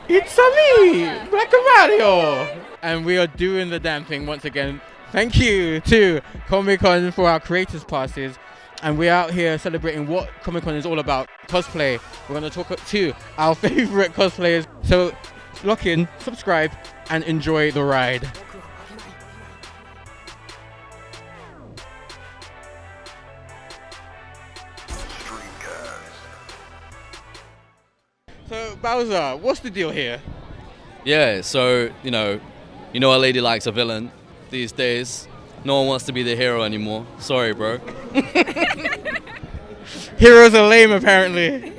It's me, Black Mario! And we are doing the damn thing once again. Thank you to Comic-Con for our creators passes. And we're out here celebrating what Comic-Con is all about, cosplay. We're going to talk to our favorite cosplayers. So lock in, subscribe, and enjoy the ride. So Bowser, what's the deal here? Yeah, so, you know a lady likes a villain these days. No one wants to be the hero anymore. Sorry, bro. Heroes are lame, apparently.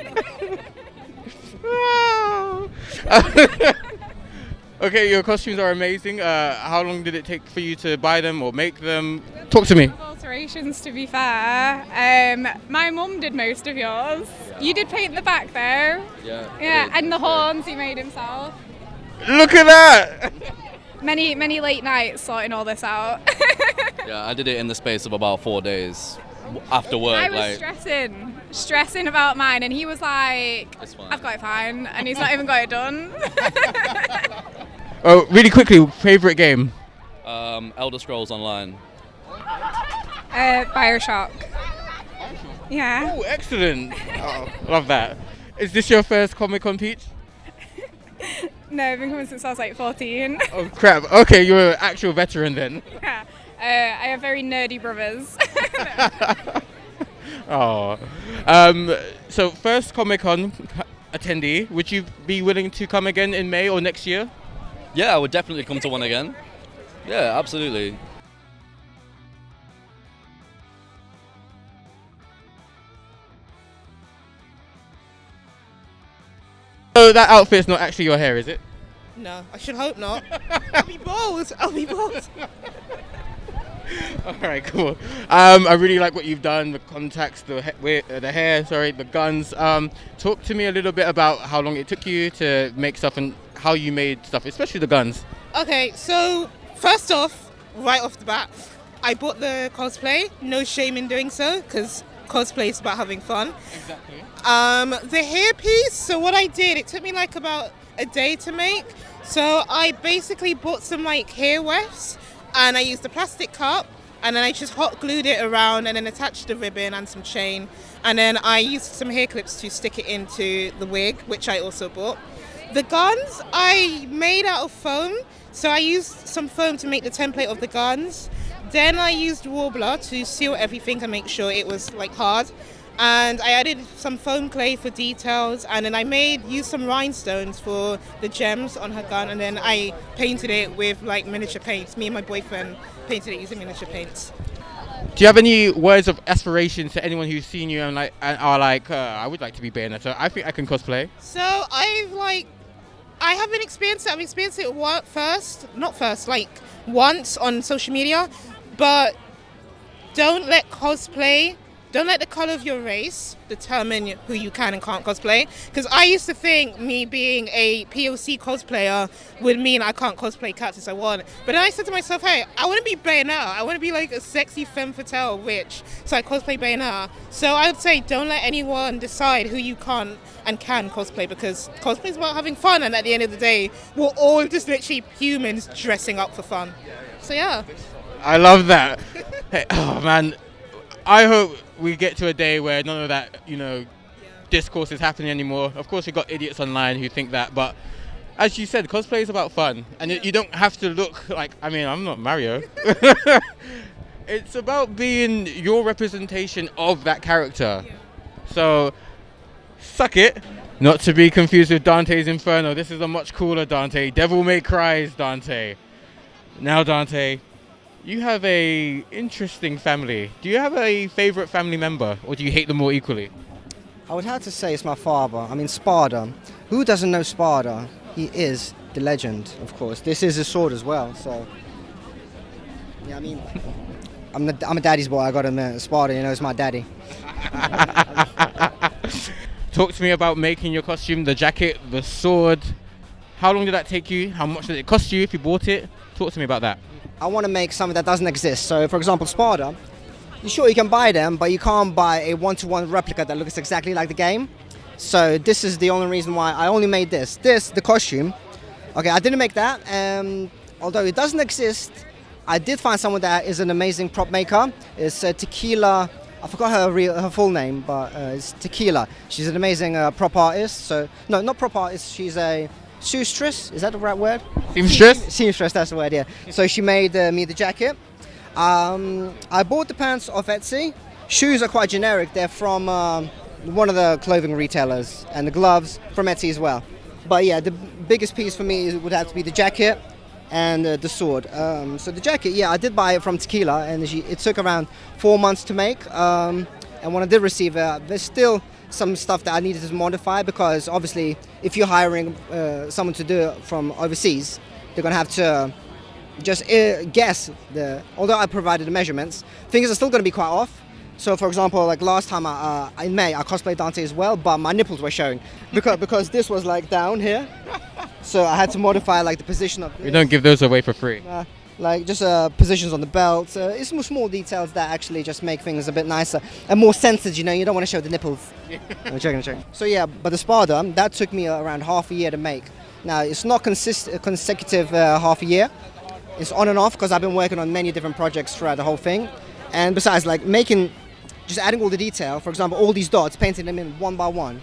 Okay, your costumes are amazing. How long did it take for you to buy them or make them? Talk to me. Alterations, to be fair. My mum did most of yours. You did paint the back though. Yeah, and the horns he made himself. Look at that! Many late nights sorting all this out. Yeah, I did it in the space of about 4 days after work. I was stressing about mine, and he was like, I've got it fine, and he's not even got it done. Oh, really quickly, favorite game? Elder Scrolls Online. Bioshock. Yeah. Oh, excellent. Oh, love that. Is this your first Comic-Con, Peach? No, I've been coming since I was like 14. Oh, crap. Okay, you're an actual veteran then. Yeah. I have very nerdy brothers. Oh. So first Comic-Con attendee, would you be willing to come again in May or next year? Yeah, I would definitely come to one again. Yeah, absolutely. So that outfit's not actually your hair, is it? No, I should hope not. I'll be bald. Alright, cool. I really like what you've done, the contacts, the hair, the guns. Talk to me a little bit about how long it took you to make stuff and how you made stuff, especially the guns. Okay, so first off, right off the bat, I bought the cosplay. No shame in doing so, because cosplay is about having fun. Exactly. The hair piece, so what I did, it took me like about a day to make. So I basically bought some like hair wefts, and I used a plastic cup, and then I just hot glued it around and then attached the ribbon and some chain. And then I used some hair clips to stick it into the wig, which I also bought. The guns I made out of foam, so I used some foam to make the template of the guns. Then I used Warbler to seal everything and make sure it was like hard. And I added some foam clay for details, and then I used some rhinestones for the gems on her gun, and then I painted it with like miniature paints. Me and my boyfriend painted it using miniature paints. Do you have any words of aspiration to anyone who's seen you and are like, I would like to be Bayonetta? I think I can cosplay. So I haven't experienced it. I've experienced it once on social media, but don't let the color of your race determine who you can and can't cosplay. Because I used to think me being a POC cosplayer would mean I can't cosplay characters I want. But then I said to myself, hey, I want to be Bayonetta. I want to be like a sexy femme fatale witch. So I cosplay Bayonetta. So I would say don't let anyone decide who you can't and can cosplay, because cosplay is about having fun. And at the end of the day, we're all just literally humans dressing up for fun. So yeah. I love that. Hey, oh man, I hope we get to a day where none of that, discourse is happening anymore. Of course, we've got idiots online who think that, but as you said, cosplay is about fun, and you don't have to look like, I'm not Mario. It's about being your representation of that character. Yeah. So, suck it. Not to be confused with Dante's Inferno. This is a much cooler Dante. Devil May Cry's Dante. Now, Dante, you have a interesting family. Do you have a favorite family member, or do you hate them all equally? I would have to say it's my father. Sparda. Who doesn't know Sparda? He is the legend, of course. This is his sword as well, so... Yeah, I'm a daddy's boy, I gotta admit. Sparda, is my daddy. Talk to me about making your costume, the jacket, the sword. How long did that take you? How much did it cost you if you bought it? Talk to me about that. I want to make something that doesn't exist. So, for example, Sparda, you can buy them, but you can't buy a one-to-one replica that looks exactly like the game. So this is the only reason why I only made this. The costume. Okay, I didn't make that. Although it doesn't exist, I did find someone that is an amazing prop maker. It's Tequila. I forgot her full name, but it's Tequila. She's an amazing prop artist. So no, not prop artist. She's a seamstress. Is that the right word? Seamstress? Seamstress, that's the word. Yeah. So she made me the jacket. I bought the pants off Etsy. Shoes are quite generic. They're from one of the clothing retailers, and the gloves from Etsy as well. But yeah, the biggest piece for me would have to be the jacket and the sword. So the jacket, yeah, I did buy it from Tequila, and it took around 4 months to make. And when I did receive it, there's still some stuff that I needed to modify, because obviously if you're hiring someone to do it from overseas, they're going to have to just guess. Although I provided the measurements, things are still going to be quite off. So, for example, like last time in May, I cosplayed Dante as well, but my nipples were showing because this was like down here. So I had to modify like the position of this. We don't give those away for free. Like just positions on the belt. It's small details that actually just make things a bit nicer and more censored. You know, you don't want to show the nipples. I'm joking. So yeah, but the Spada, that took me around half a year to make. Now it's not consecutive half a year. It's on and off because I've been working on many different projects throughout the whole thing. And besides, like just adding all the detail, for example, all these dots, painting them in one by one.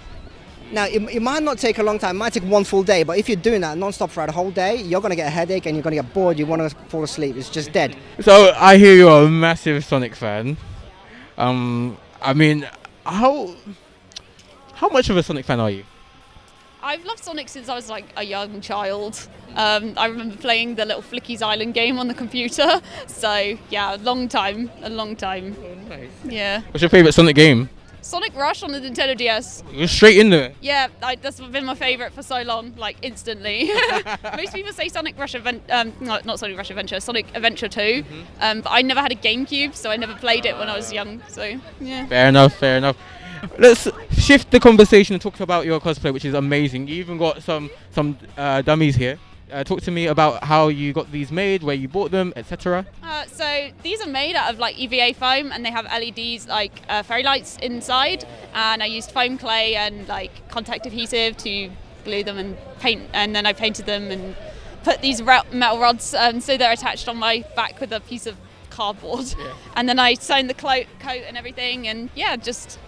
Now, it might not take a long time, it might take one full day, but if you're doing that non-stop throughout the whole day, you're going to get a headache and you're going to get bored, you want to fall asleep, it's just dead. So, I hear you're a massive Sonic fan. I mean, how much of a Sonic fan are you? I've loved Sonic since I was like a young child. I remember playing the little Flicky's Island game on the computer. So yeah, a long time. Oh, nice. Yeah. What's your favourite Sonic game? Sonic Rush on the Nintendo DS. You're straight in there. Yeah, that's been my favourite for so long, like instantly. Most people say Sonic Rush not Sonic Rush Adventure, Sonic Adventure 2. But I never had a GameCube, so I never played it when I was young. So yeah. Fair enough. Let's shift the conversation and talk about your cosplay, which is amazing. You even got some dummies here. Talk to me about how you got these made, where you bought them, etc. So these are made out of like EVA foam, and they have LEDs like fairy lights inside. And I used foam clay and like contact adhesive to glue them and paint. And then I painted them and put these metal rods so they're attached on my back with a piece of cardboard. Yeah. And then I sewn the coat and everything, and yeah, just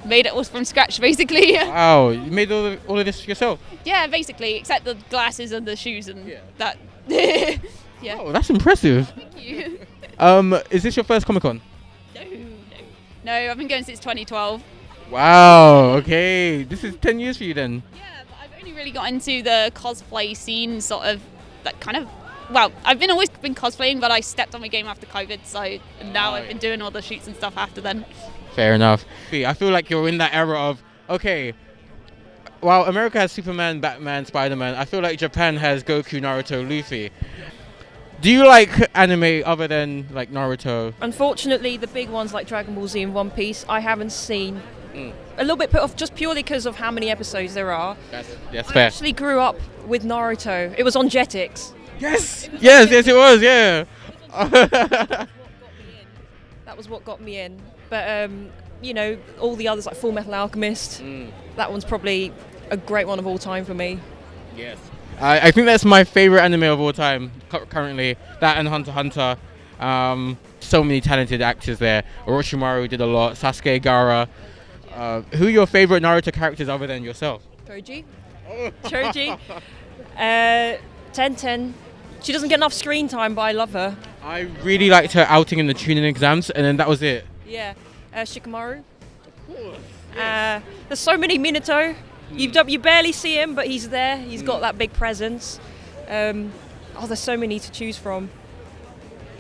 made it all from scratch, basically. Wow, you made all of this yourself? Yeah, basically, except the glasses and the shoes and that. Yeah. Oh, that's impressive. Thank you. Is this your first Comic-Con? No, I've been going since 2012. Wow, okay. This is 10 years for you then? Yeah, but I've only really got into the cosplay scene, sort of, that kind of, well, I've always been cosplaying, but I stepped on my game after COVID, so now I've been doing all the shoots and stuff after then. Fair enough. I feel like you're in that era of, okay, while America has Superman, Batman, Spider-Man, I feel like Japan has Goku, Naruto, Luffy. Do you like anime other than like Naruto? Unfortunately, the big ones like Dragon Ball Z and One Piece, I haven't seen. A little bit put off just purely because of how many episodes there are. That's I fair. actually grew up with Naruto. It was on Jetix. Yes, it was, yeah. That was what got me in. But, you know, all the others like Full Metal Alchemist, that one's probably a great one of all time for me. Yes. I think that's my favorite anime of all time currently. That and Hunter x Hunter. So many talented actors there. Orochimaru did a lot. Sasuke, Gaara. Who are your favorite Naruto characters other than yourself? Choji. Tenten. She doesn't get enough screen time, but I love her. I really liked her outing in the tuning exams, and then that was it. Yeah. Shikamaru. There's so many Minato. You barely see him, but he's there. He's got that big presence. There's so many to choose from.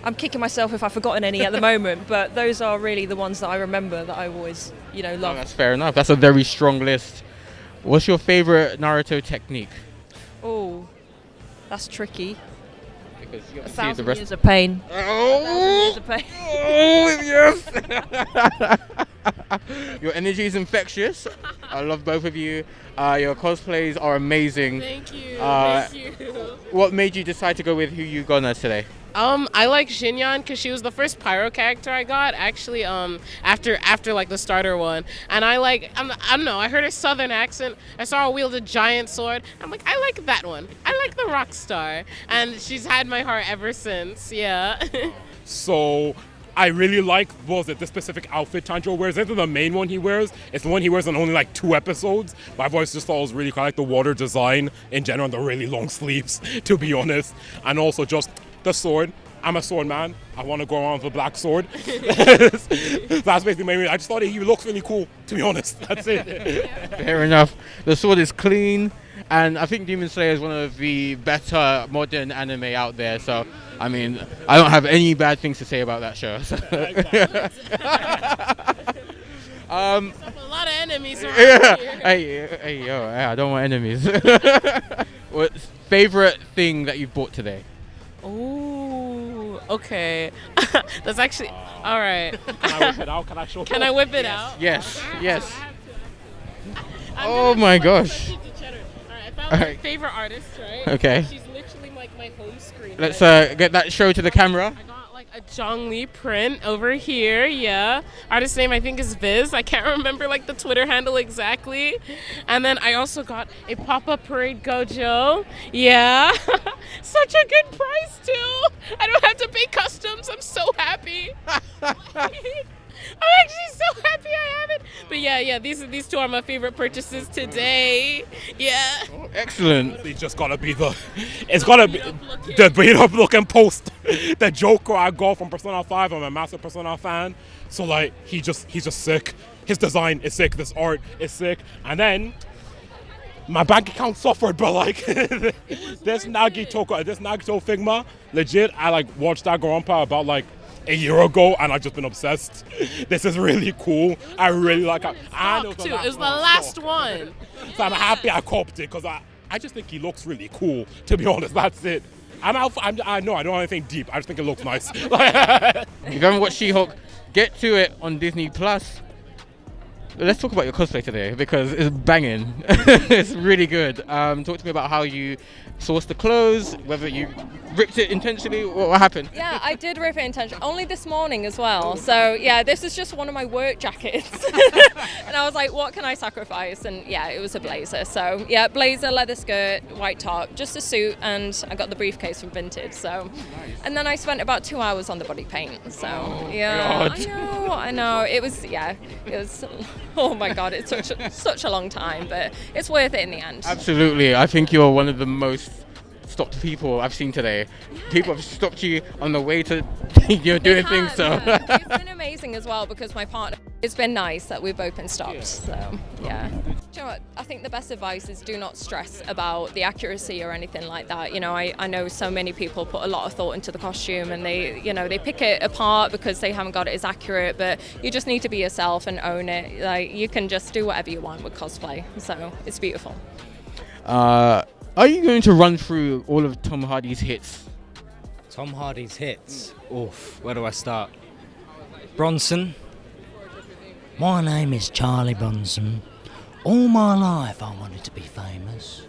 I'm kicking myself if I've forgotten any at the moment, but those are really the ones that I remember that I always, love. Oh, that's fair enough. That's a very strong list. What's your favorite Naruto technique? Oh, that's tricky. Because you 1,000 years of pain. Oh, 1,000 years of pain. Oh, yes! Your energy is infectious. I love both of you. Your cosplays are amazing. Thank you. What made you decide to go with Who You Gonna today? I like Xinyan because she was the first pyro character I got actually. After like the starter one, and I don't know. I heard her southern accent. I saw her wield a giant sword. I'm like, I like that one. I like the rock star, and she's had my heart ever since. Yeah. So I really like, the specific outfit Tanjiro wears. Isn't the main one he wears? It's the one he wears in only like 2 episodes. But I've always just thought it was really cool. I like the water design in general and the really long sleeves, to be honest. And also just the sword. I'm a sword man. I want to go around with a black sword. That's basically my reason. I just thought he looks really cool, to be honest. That's it. Fair enough. The sword is clean, and I think Demon Slayer is one of the better modern anime out there. So, I mean, I don't have any bad things to say about that show. So. A lot of enemies around here. Hey, yo, I don't want enemies. What's favorite thing that you've bought today? Oh, okay. That's actually all right. Can I whip it out? Can I show? Can I whip it out? Yes. Oh my gosh. All right, I found my favorite artist, right? Okay. She's literally like my home screen. Let's get that show to the camera. I got like a Zhongli print over here, yeah. Artist name I think is Viz. I can't remember like the Twitter handle exactly. And then I also got a Pop-Up Parade Gojo. Yeah. Such a good price too. I don't have to pay customs. I'm so happy. I'm actually so happy I have it. But yeah, these two are my favorite purchases today. Yeah. Oh, excellent. It's just gotta be the beat up looking post. The Joker I got from Persona 5. I'm a massive Persona fan. So like he's just sick. His design is sick. This art is sick. And then my bank account suffered, but like this Nagito Figma, legit. I like watched that Grandpa about like a year ago, and I've just been obsessed. This is really cool. I really like it. And it was the last one. So I'm happy I copped it because I just think he looks really cool. To be honest, that's it. I know I don't have anything deep. I just think it looks nice. If you haven't watched She-Hulk, get to it on Disney Plus. Let's talk about your cosplay today because it's banging. It's really good. Talk to me about how you sourced the clothes, whether you ripped it intentionally, what happened? Yeah, I did rip it intentionally, only this morning as well. So yeah, this is just one of my work jackets. And I was like, what can I sacrifice? And yeah, it was a blazer. So yeah, blazer, leather skirt, white top, just a suit, and I got the briefcase from Vintage. So, and then I spent about 2 hours on the body paint. So yeah, God. I know. It was, oh my God, it's such a long time, but it's worth it in the end. Absolutely. I think you're one of the most stopped people I've seen today. People have stopped you on the way to doing things. So it's been amazing as well because my partner, it's been nice that we've both been stopped. So yeah. Do you know what? I think the best advice is do not stress about the accuracy or anything like that. You know, I know so many people put a lot of thought into the costume and they pick it apart because they haven't got it as accurate, but you just need to be yourself and own it. Like you can just do whatever you want with cosplay. So it's beautiful. Are you going to run through all of Tom Hardy's hits? Tom Hardy's hits? Oof, where do I start? Bronson. My name is Charlie Bronson. All my life I wanted to be famous.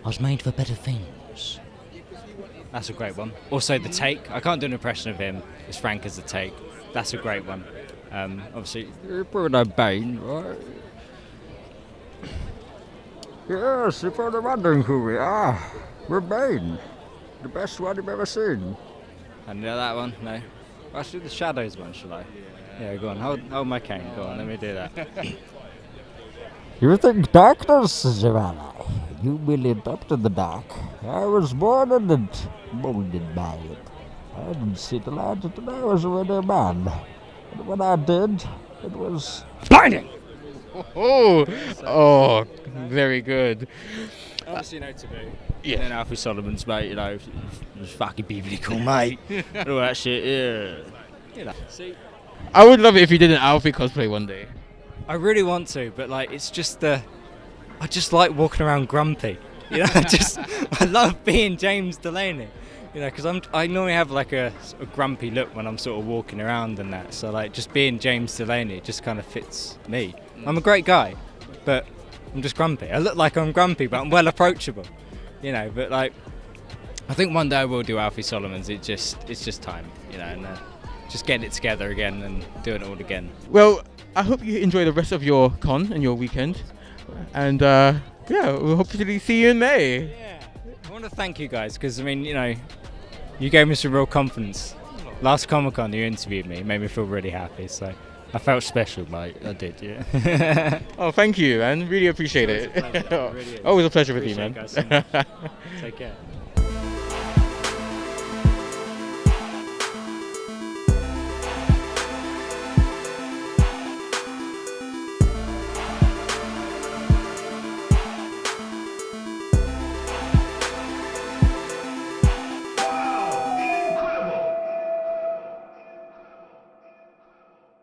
I was made for better things. That's a great one. Also The Take. I can't do an impression of him as frank as The Take. That's a great one. Obviously, you're probably Bane, right? Yes, you're probably wondering who we are. We're Bane. The best one you've ever seen. I know that one, no. I'll do the Shadows one, shall I? Yeah, go on, hold my cane, go on, let me do that. You think darkness is your ally? You merely adopted the dark. I was born in it, molded by it. I didn't see the light until I was already a man. And when I did, it was blinding! Oh, very good. Obviously, Taboo. Yeah. And Alfie Solomon's mate, it was fucking biblical, mate. And all that shit, yeah. See? I would love it if you did an Alfie cosplay one day. I really want to, but like, it's just I just like walking around grumpy. You know, I love being James Delaney. You know, because I normally have like a grumpy look when I'm sort of walking around and that. So like, just being James Delaney just kind of fits me. I'm a great guy, but I'm just grumpy. I look like I'm grumpy, but I'm well approachable. You know, but like, I think one day I will do Alfie Solomon's. It's just time, you know, and just getting it together again and doing it all again. Well, I hope you enjoy the rest of your con and your weekend, and yeah, we'll hopefully see you in May. Yeah, I want to thank you guys because I mean, you know, you gave me some real confidence. Last Comic-Con you interviewed me, made me feel really happy, so I felt special, mate. I did, yeah. Oh, thank you, man. Really appreciate it. Really Always a pleasure with you, appreciate man. you guys so much. Take care.